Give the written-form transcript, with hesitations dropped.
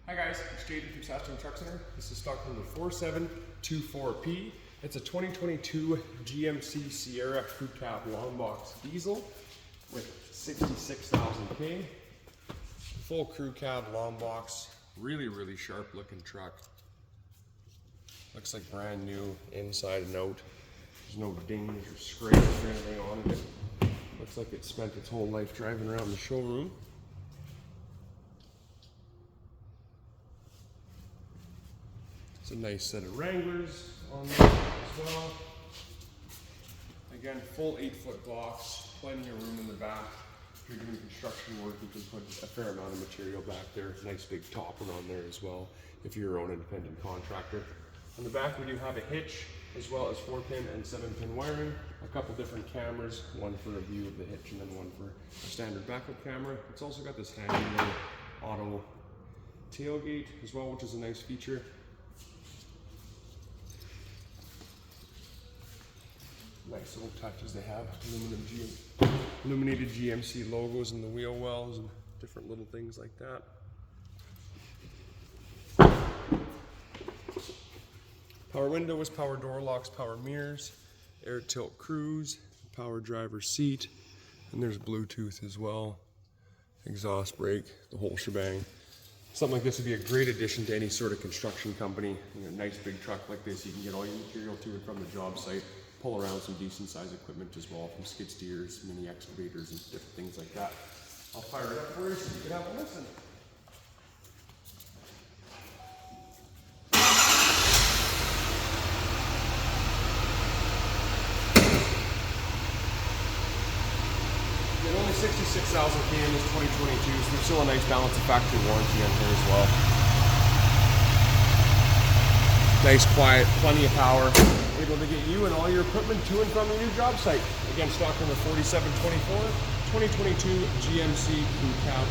Hi guys, it's Jaden from Saskatoon Truck Center. This is stock number 4724P. It's a 2022 GMC Sierra Crew Cab Long Box Diesel with 66,000 K. Full crew cab long box, really sharp looking truck. Looks like brand new inside and out. There's no dings or scrapes or anything on it. Looks like it spent its whole life driving around the showroom. It's a nice set of Wranglers on there as well. Again, full 8-foot box, plenty of room in the back. If you're doing construction work, you can put a fair amount of material back there. Nice big topper on there as well, if you're your own independent contractor. On the back, we do have a hitch, as well as 4-pin and 7-pin wiring. A couple different cameras, one for a view of the hitch and then one for a standard backup camera. It's also got this handy little auto tailgate as well, which is a nice feature. Nice little touches they have. Illuminated GMC logos in the wheel wells and different little things like that. Power windows, power door locks, power mirrors, air tilt cruise, power driver's seat, and there's Bluetooth as well. Exhaust brake, the whole shebang. Something like this would be a great addition to any sort of construction company. You know, a nice big truck like this, you can get all your material to and from the job site. Pull around some decent sized equipment as well, from skid steers, mini excavators, and different things like that. I'll fire it up for you so you can have a listen. At only 66,000 K in this 2022, so there's still a nice balance of factory warranty on here as well. Nice, quiet, plenty of power. Able to get you and all your equipment to and from your new job site. Again, stock number 4724, 2022 GMC Crew Cab.